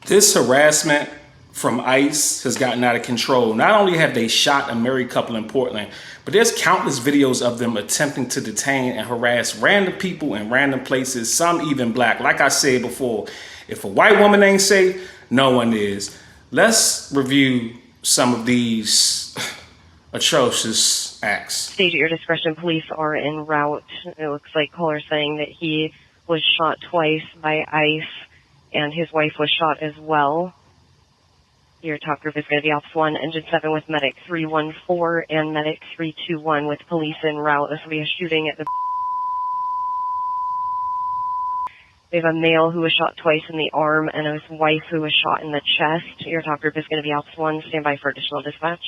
This harassment from ICE has gotten out of control. Not only have they shot a married couple in Portland, but there's countless videos of them attempting to detain and harass random people in random places, some even black. Like I said before, if a white woman ain't safe, no one is. Let's review some of these atrocious acts. Stage at your discretion, police are en route. It looks like caller saying that he was shot twice by ICE and his wife was shot as well. Your top group is going to be Ops 1, Engine 7 with Medic 314 and Medic 321 with police en route. This will be a shooting at the... We have a male who was shot twice in the arm and his wife who was shot in the chest. Your top group is going to be Ops 1. Stand by for additional dispatch.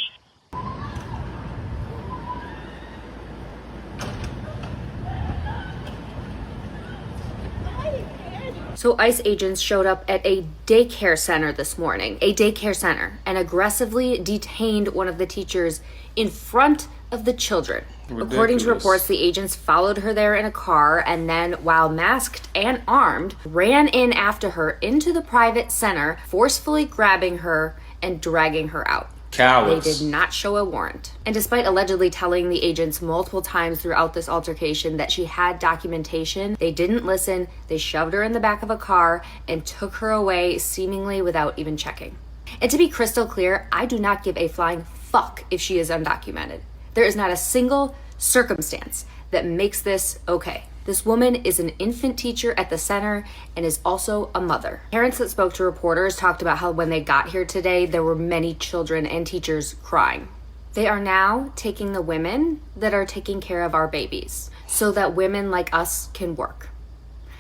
So ICE agents showed up at a daycare center this morning, and aggressively detained one of the teachers in front of the children. Ridiculous. According to reports, the agents followed her there in a car and then, while masked and armed, ran in after her into the private center, forcefully grabbing her and dragging her out. Cowards. They did not show a warrant. And despite allegedly telling the agents multiple times throughout this altercation that she had documentation, they didn't listen. They shoved her in the back of a car and took her away seemingly without even checking. And to be crystal clear, I do not give a flying fuck if she is undocumented. There is not a single circumstance that makes this okay. This woman is an infant teacher at the center and is also a mother. Parents that spoke to reporters talked about how when they got here today, there were many children and teachers crying. They are now taking the women that are taking care of our babies so that women like us can work.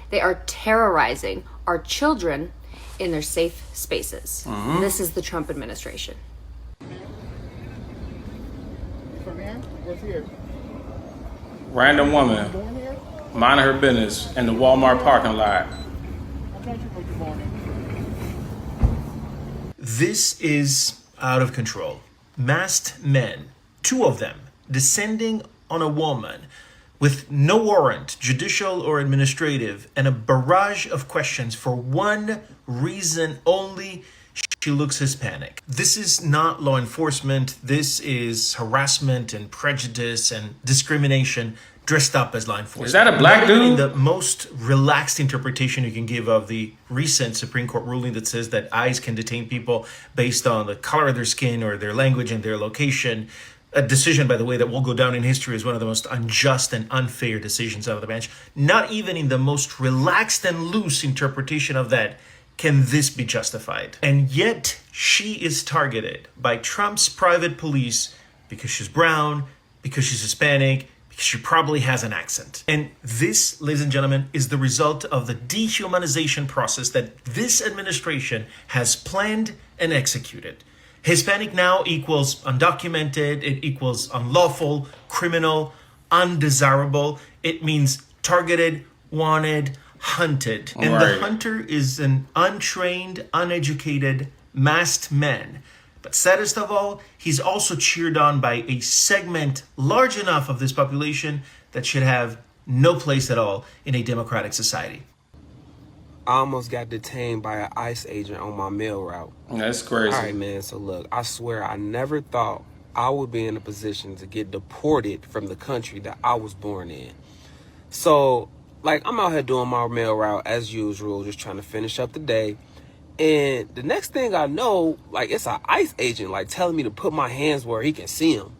They are terrorizing our children in their safe spaces. This is the Trump administration. Random woman minding her business in the Walmart parking lot. This is out of control. Masked men, 2 of them, descending on a woman with no warrant, judicial or administrative, and a barrage of questions for one reason only: she looks Hispanic. This is not law enforcement. This is harassment and prejudice and discrimination dressed up as law enforcement. Is that a black dude? The most relaxed interpretation you can give of the recent Supreme Court ruling that says that ICE can detain people based on the color of their skin or their language and their location. A decision, by the way, that will go down in history as one of the most unjust and unfair decisions out of the bench. Not even in the most relaxed and loose interpretation of that can this be justified. And yet she is targeted by Trump's private police because she's brown, because she's Hispanic, because she probably has an accent. And this, ladies and gentlemen, is the result of the dehumanization process that this administration has planned and executed. Hispanic now equals undocumented, it equals unlawful, criminal, undesirable. It means targeted, wanted, hunted. And the hunter is an untrained, uneducated, masked man. But saddest of all, he's also cheered on by a segment large enough of this population that should have no place at all in a democratic society. I almost got detained by an ICE agent on my mail route. That's crazy. All right, man. So look, I swear I never thought I would be in a position to get deported from the country that I was born in. So, like, I'm out here doing my mail route as usual, just trying to finish up the day. And the next thing I know, like, it's an ICE agent, like, telling me to put my hands where he can see them.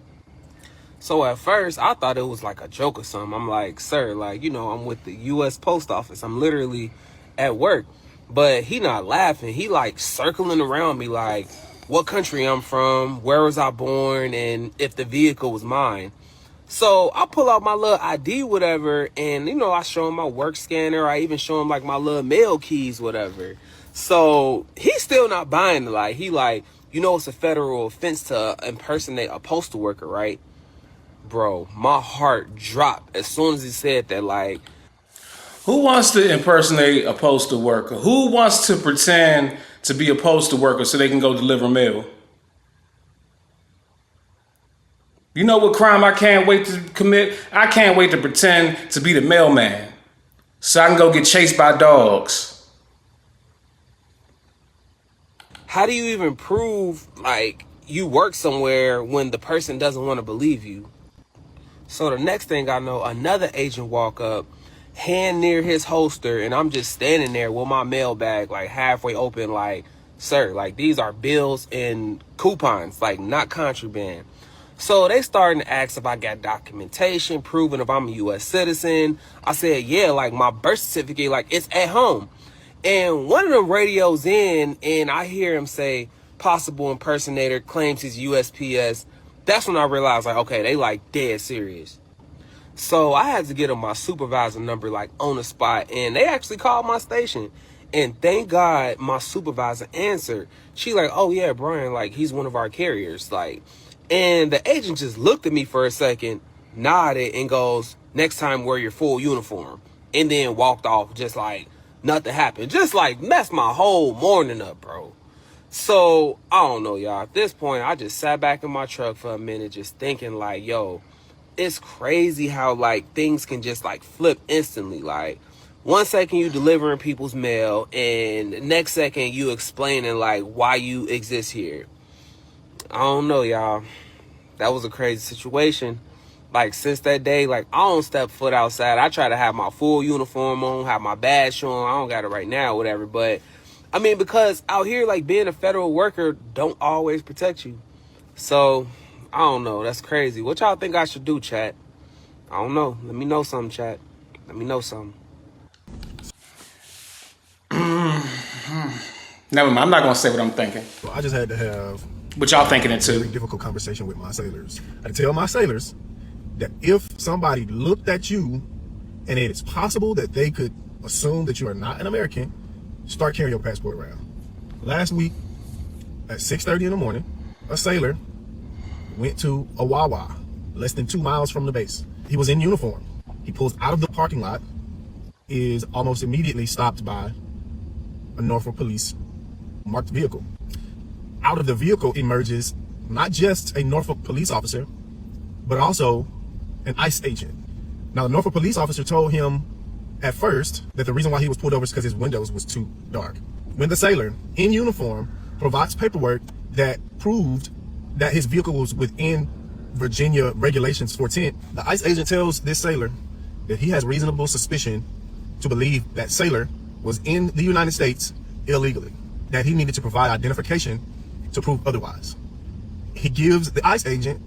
So at first, I thought it was like a joke or something. I'm like, sir, like, you know, I'm with the U.S. Post Office. I'm literally at work. But he not laughing. He, like, circling around me, like, what country I'm from, where was I born, and if the vehicle was mine. So I pull out my little ID, whatever, and, you know, I show him my work scanner. I even show him, like, my little mail keys, whatever. So he's still not buying it. Like, he like, you know, it's a federal offense to impersonate a postal worker, right? Bro, my heart dropped as soon as he said that. Like, who wants to impersonate a postal worker? Who wants to pretend to be a postal worker so they can go deliver mail? You know what crime I can't wait to commit? I can't wait to pretend to be the mailman so I can go get chased by dogs. How do you even prove like you work somewhere when the person doesn't want to believe you? So the next thing I know, another agent walk up, hand near his holster, and I'm just standing there with my mail bag like halfway open, like, sir, like these are bills and coupons, like not contraband. So they starting to ask if I got documentation proving if I'm a U.S. citizen. I said, yeah, like my birth certificate, like it's at home. And one of them radios in, and I hear him say, possible impersonator claims he's USPS. That's when I realized, like, okay, they like dead serious. So I had to get him my supervisor number, like on the spot, and they actually called my station. And thank God my supervisor answered. She like, oh yeah, Brian, like he's one of our carriers, like. And the agent just looked at me for a second, nodded, and goes, next time wear your full uniform. And then walked off just like nothing happened. Just like messed my whole morning up, bro. So, I don't know, y'all. At this point, I just sat back in my truck for a minute just thinking like, yo, it's crazy how like things can just like flip instantly. Like 1 second you delivering people's mail, and next second you explaining like why you exist here. I don't know, y'all. That was a crazy situation. Like, since that day, like, I don't step foot outside. I try to have my full uniform on, have my badge showing. I don't got it right now, whatever. But, I mean, because out here, like, being a federal worker don't always protect you. So, I don't know. That's crazy. What y'all think I should do, chat? I don't know. Let me know something, chat. Let me know something. Never mind. I'm not going to say what I'm thinking. Well, I just had to have But y'all thinking it a very too. difficult conversation with my sailors. I tell my sailors that if somebody looked at you and it is possible that they could assume that you are not an American, start carrying your passport around. Last week at 6:30 in the morning, a sailor went to a Wawa less than 2 miles from the base. He was in uniform. He pulls out of the parking lot, is almost immediately stopped by a Norfolk police marked vehicle. Out of the vehicle emerges not just a Norfolk police officer, but also an ICE agent. Now, the Norfolk police officer told him at first that the reason why he was pulled over is because his windows was too dark. When the sailor in uniform provides paperwork that proved that his vehicle was within Virginia regulations for tint, the ICE agent tells this sailor that he has reasonable suspicion to believe that sailor was in the United States illegally, that he needed to provide identification to prove otherwise. He gives the ICE agent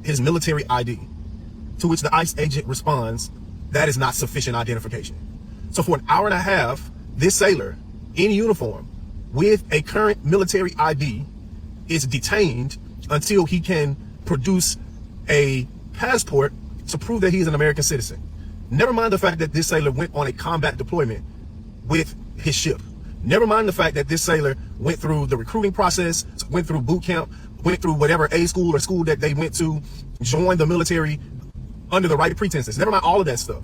his military ID, to which the ICE agent responds, that is not sufficient identification. So for an hour and a half, this sailor in uniform with a current military ID is detained until he can produce a passport to prove that he's an American citizen. Never mind the fact that this sailor went on a combat deployment with his ship. Never mind the fact that this sailor went through the recruiting process, went through boot camp, went through whatever A school or school that they went to, joined the military under the right pretenses. Never mind all of that stuff.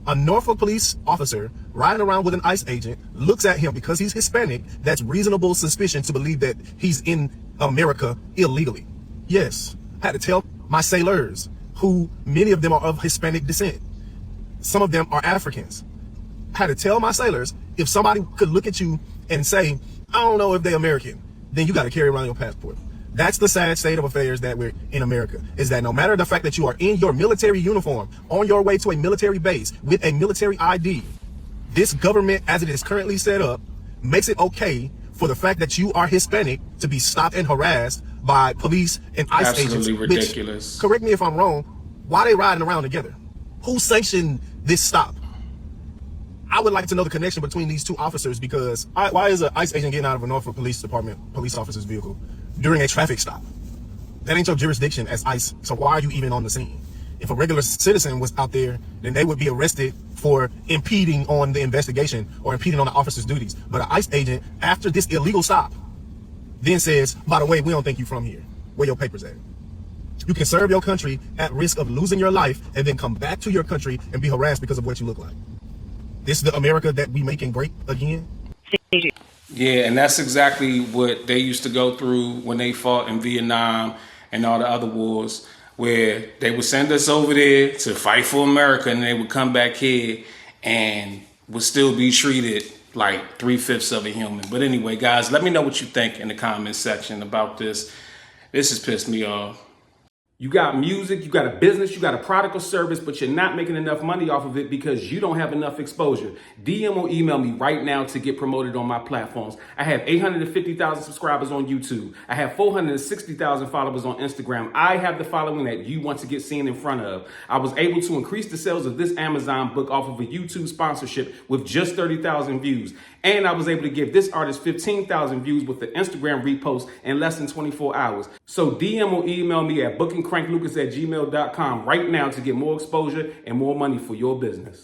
A Norfolk police officer riding around with an ICE agent looks at him because he's Hispanic. That's reasonable suspicion to believe that he's in America illegally. Yes, I had to tell my sailors, who many of them are of Hispanic descent. Some of them are Africans. I had to tell my sailors, if somebody could look at you and say, I don't know if they're American, then you got to carry around your passport. That's the sad state of affairs that we're in America, is that no matter the fact that you are in your military uniform, on your way to a military base with a military ID, this government, as it is currently set up, makes it okay for the fact that you are Hispanic to be stopped and harassed by police and ICE Absolutely agents. ridiculous. Which, correct me if I'm wrong, why are they riding around together? Who sanctioned this stop? I would like to know the connection between these two officers, because why is an ICE agent getting out of a Norfolk Police Department police officer's vehicle during a traffic stop? That ain't your jurisdiction as ICE, so why are you even on the scene? If a regular citizen was out there, then they would be arrested for impeding on the investigation or impeding on the officer's duties. But an ICE agent, after this illegal stop, then says, by the way, we don't think you from here. Where your papers at? You can serve your country at risk of losing your life and then come back to your country and be harassed because of what you look like. This is the America that we making great again? Yeah, and that's exactly what they used to go through when they fought in Vietnam and all the other wars, where they would send us over there to fight for America, and they would come back here and would still be treated like 3/5 of a human. But anyway, guys, let me know what you think in the comment section about this. This has pissed me off. You got music, you got a business, you got a product or service, but you're not making enough money off of it because you don't have enough exposure. DM or email me right now to get promoted on my platforms. I have 850,000 subscribers on YouTube. I have 460,000 followers on Instagram. I have the following that you want to get seen in front of. I was able to increase the sales of this Amazon book off of a YouTube sponsorship with just 30,000 views. And I was able to give this artist 15,000 views with the Instagram repost in less than 24 hours. So DM or email me at bookingcranklucas@gmail.com right now to get more exposure and more money for your business.